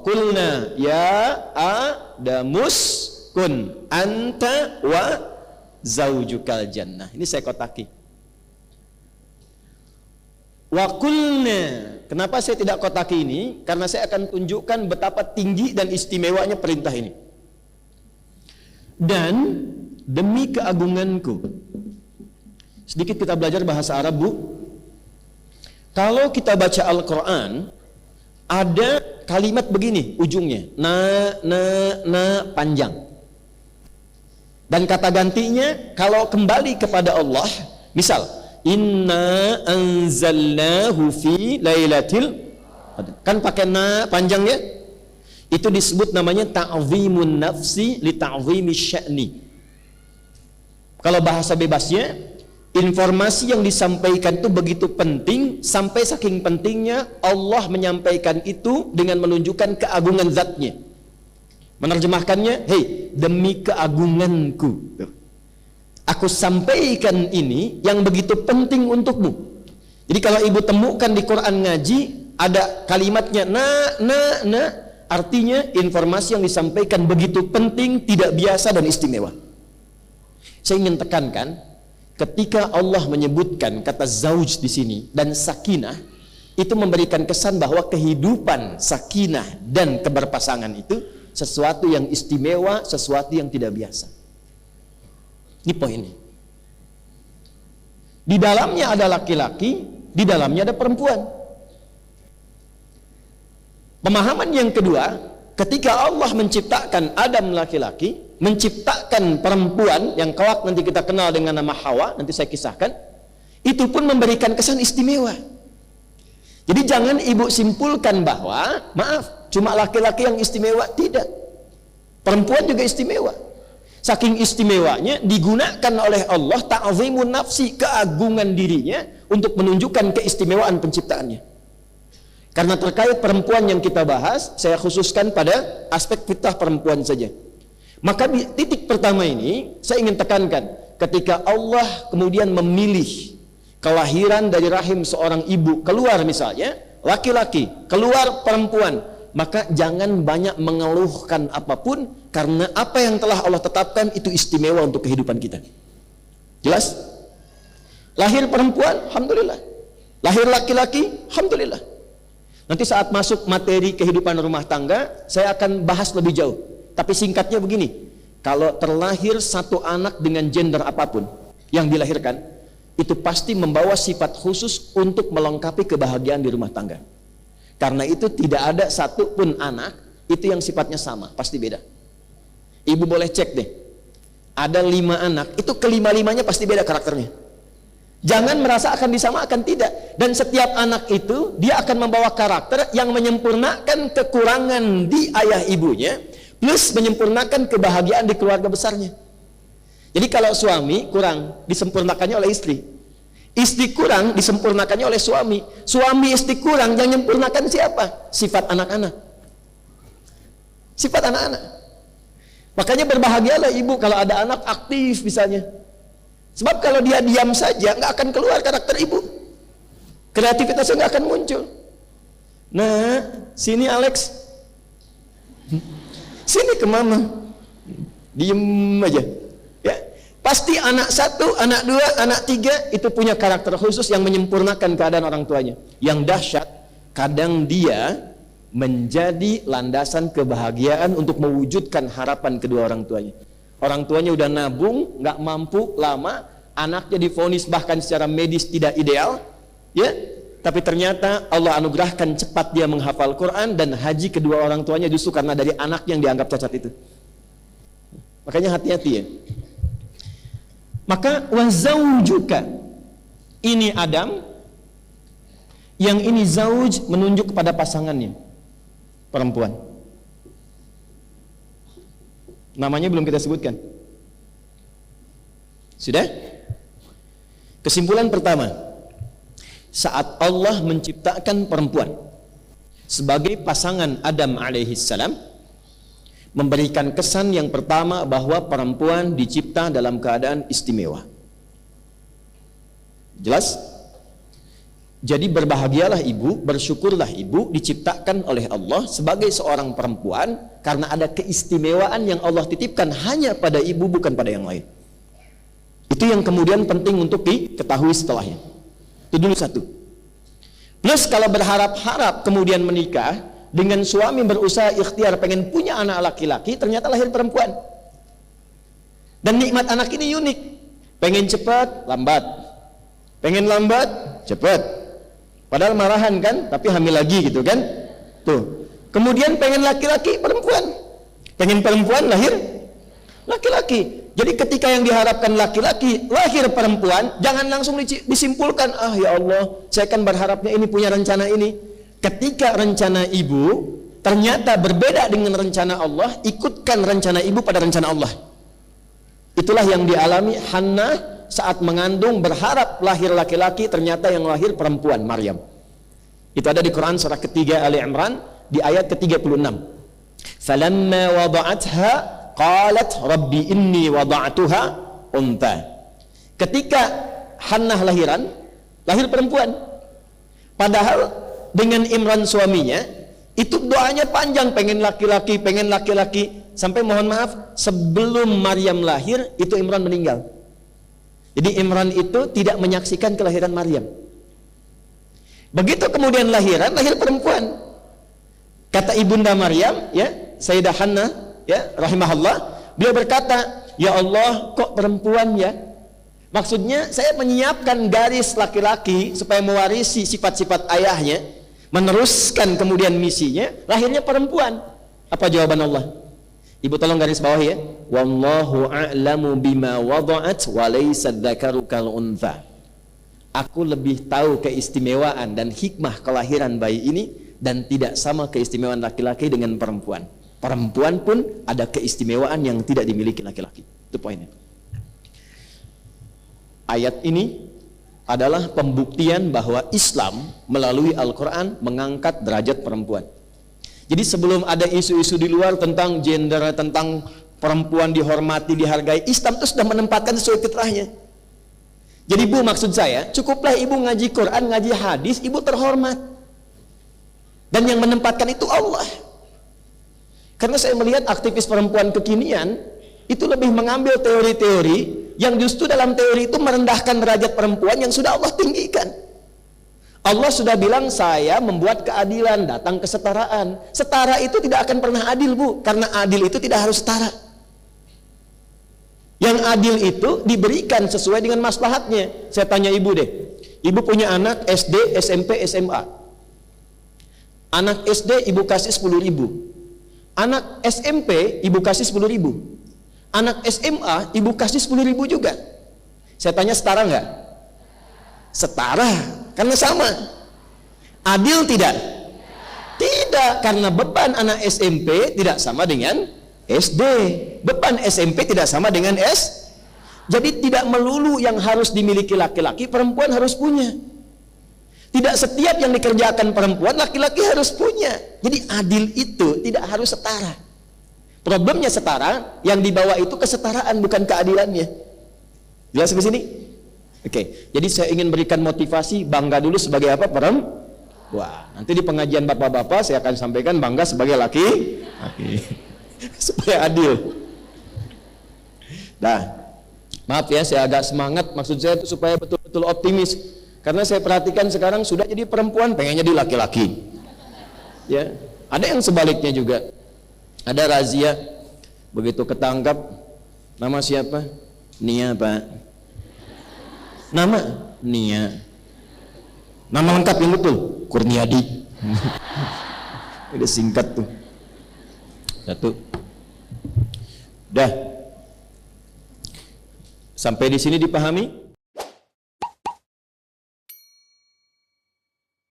qulna ya Adamus kun anta wa zaujukal jannah. Ini saya kotaki. Wa qulna. Kenapa saya tidak kotaki ini? Karena saya akan tunjukkan betapa tinggi dan istimewanya perintah ini. Dan demi keagunganku. Sedikit kita belajar bahasa Arab, Bu. Kalau kita baca Al-Quran, ada kalimat begini ujungnya, na panjang. Dan kata gantinya kalau kembali kepada Allah, misal inna anzalnahu fi lailatil qadar, kan pakai na panjangnya, itu disebut namanya ta'zimun nafsi li ta'zimi sya'ni. Kalau bahasa bebasnya, informasi yang disampaikan itu begitu penting sampai saking pentingnya Allah menyampaikan itu dengan menunjukkan keagungan zatnya. Menerjemahkannya, hei, demi keagunganku, aku sampaikan ini yang begitu penting untukmu. Jadi kalau ibu temukan di Quran ngaji ada kalimatnya na, artinya informasi yang disampaikan begitu penting, tidak biasa dan istimewa. Saya ingin tekankan, ketika Allah menyebutkan kata zauj di sini dan sakinah, itu memberikan kesan bahwa kehidupan sakinah dan keberpasangan itu sesuatu yang istimewa, sesuatu yang tidak biasa. Ini poinnya. Di dalamnya ada laki-laki, di dalamnya ada perempuan. Pemahaman yang kedua, ketika Allah menciptakan Adam laki-laki, menciptakan perempuan yang kelak nanti kita kenal dengan nama Hawa, nanti saya kisahkan, itu pun memberikan kesan istimewa. Jadi jangan ibu simpulkan bahwa, maaf, cuma laki-laki yang istimewa. Tidak, perempuan juga istimewa. Saking istimewanya digunakan oleh Allah ta'zimun nafsi, keagungan dirinya untuk menunjukkan keistimewaan penciptaannya. Karena terkait perempuan yang kita bahas, saya khususkan pada aspek fitrah perempuan saja. Maka di titik pertama ini saya ingin tekankan, ketika Allah kemudian memilih kelahiran dari rahim seorang ibu, keluar misalnya laki-laki, keluar perempuan, maka jangan banyak mengeluhkan apapun, karena apa yang telah Allah tetapkan itu istimewa untuk kehidupan kita. Jelas? Lahir perempuan, alhamdulillah. Lahir laki-laki, alhamdulillah. Nanti saat masuk materi kehidupan rumah tangga, saya akan bahas lebih jauh. Tapi singkatnya begini, kalau terlahir satu anak dengan gender apapun yang dilahirkan, itu pasti membawa sifat khusus untuk melengkapi kebahagiaan di rumah tangga. Karena itu tidak ada satu pun anak itu yang sifatnya sama, pasti beda. Ibu boleh cek deh, ada 5 anak, itu kelima-limanya pasti beda karakternya. Jangan merasa akan disamakan, tidak. Dan setiap anak itu dia akan membawa karakter yang menyempurnakan kekurangan di ayah ibunya, plus menyempurnakan kebahagiaan di keluarga besarnya. Jadi kalau suami kurang, disempurnakannya oleh istri. Istri kurang, disempurnakannya oleh suami. Suami istri kurang, yang menyempurnakan siapa? Sifat anak-anak. Sifat anak-anak. Makanya berbahagialah ibu kalau ada anak aktif misalnya. Sebab kalau dia diam saja, nggak akan keluar karakter ibu. Kreativitasnya nggak akan muncul. Nah, sini Alex. Sini ke mama. Diem aja. Ya. Pasti anak 1, anak 2, anak 3 itu punya karakter khusus yang menyempurnakan keadaan orang tuanya. Yang dahsyat, kadang dia menjadi landasan kebahagiaan untuk mewujudkan harapan kedua orang tuanya. Orang tuanya udah nabung, nggak mampu lama, anaknya divonis bahkan secara medis tidak ideal, ya. Tapi ternyata Allah anugerahkan cepat dia menghafal Quran dan haji kedua orang tuanya justru karena dari anak yang dianggap cacat itu. Makanya hati-hati ya. Maka wazaujuka, ini Adam, yang ini zauj menunjuk kepada pasangannya, perempuan. Namanya belum kita sebutkan. Sudah? Kesimpulan pertama, saat Allah menciptakan perempuan sebagai pasangan Adam alaihissalam, memberikan kesan yang pertama bahwa perempuan dicipta dalam keadaan istimewa. Jelas? Jadi berbahagialah ibu, bersyukurlah ibu diciptakan oleh Allah sebagai seorang perempuan karena ada keistimewaan yang Allah titipkan hanya pada ibu, bukan pada yang lain. Itu yang kemudian penting untuk diketahui setelahnya. Itu dulu satu. Plus kalau berharap-harap kemudian menikah dengan suami berusaha ikhtiar pengen punya anak laki-laki, ternyata lahir perempuan. Dan nikmat anak ini unik. Pengen cepat, lambat. Pengen lambat, cepat. Padahal marahan kan, tapi hamil lagi gitu kan. Tuh. Kemudian pengen laki-laki, perempuan. Pengen perempuan, lahir laki-laki. Jadi ketika yang diharapkan laki-laki, lahir perempuan, jangan langsung disimpulkan, ah ya Allah, saya kan berharapnya ini, punya rencana ini. Ketika rencana ibu ternyata berbeda dengan rencana Allah, ikutkan rencana ibu pada rencana Allah. Itulah yang dialami Hannah saat mengandung, berharap lahir laki-laki, ternyata yang lahir perempuan, Maryam. Itu ada di Quran surah ketiga Ali Imran di ayat ke-36. Falamma wada'atha qalat rabbi inni wada'tuha untha. Ketika Hannah lahiran, lahir perempuan. Padahal dengan Imran suaminya, itu doanya panjang, pengen laki-laki, pengen laki-laki. Sampai mohon maaf, sebelum Maryam lahir, itu Imran meninggal. Jadi Imran itu tidak menyaksikan kelahiran Maryam. Begitu kemudian lahiran, lahir perempuan. Kata ibunda Maryam, ya, Sayyidah Hannah, ya, rahimahullah, beliau berkata, ya Allah, kok perempuan ya? Maksudnya saya menyiapkan garis laki-laki supaya mewarisi sifat-sifat ayahnya, meneruskan kemudian misinya, lahirnya perempuan. Apa jawaban Allah? Ibu tolong garis bawah ya. Wallahu a'lamu bima wada'at wa laysa dzakaru kal untha. Aku lebih tahu keistimewaan dan hikmah kelahiran bayi ini, dan tidak sama keistimewaan laki-laki dengan perempuan. Perempuan pun ada keistimewaan yang tidak dimiliki laki-laki. Itu poinnya. Ayat ini adalah pembuktian bahwa Islam melalui Al-Quran mengangkat derajat perempuan. Jadi sebelum ada isu-isu di luar tentang gender, tentang perempuan dihormati, dihargai, Islam itu sudah menempatkan sesuai fitrahnya. Jadi Bu, maksud saya, cukuplah ibu ngaji Quran, ngaji hadis, ibu terhormat. Dan yang menempatkan itu Allah. Karena saya melihat aktivis perempuan kekinian itu lebih mengambil teori-teori yang justru dalam teori itu merendahkan derajat perempuan yang sudah Allah tinggikan. Allah sudah bilang, saya membuat keadilan, datang kesetaraan. Setara itu tidak akan pernah adil, Bu, karena adil itu tidak harus setara. Yang adil itu diberikan sesuai dengan maslahatnya. Saya tanya ibu deh, ibu punya anak SD, SMP, SMA. Anak SD ibu kasih 10.000. Anak SMP ibu kasih 10.000. Anak SMA ibu kasih 10.000 juga. Saya tanya, setara nggak? Setara, karena sama. Adil tidak? Tidak, karena beban anak SMP tidak sama dengan SD. Beban SMP tidak sama dengan S. Jadi tidak melulu yang harus dimiliki laki-laki, perempuan harus punya. Tidak setiap yang dikerjakan perempuan, laki-laki harus punya. Jadi adil itu tidak harus setara. Problemnya setara, yang dibawa itu kesetaraan, bukan keadilannya. Jelas sampai sini? Oke, jadi saya ingin berikan motivasi, bangga dulu sebagai apa? Perempuan. Nanti di pengajian bapak-bapak saya akan sampaikan bangga sebagai laki. Supaya adil. Nah, maaf ya, saya agak semangat, maksud saya itu supaya betul-betul optimis. Karena saya perhatikan sekarang sudah jadi perempuan, pengen jadi laki-laki. Ya, ada yang sebaliknya juga. Ada razia, begitu ketangkap, nama siapa? Nia, Pak. Nama Nia. Nama lengkap yang betul, Kurniadi. Udah singkat tuh. Satu. Dah. Sampai di sini dipahami?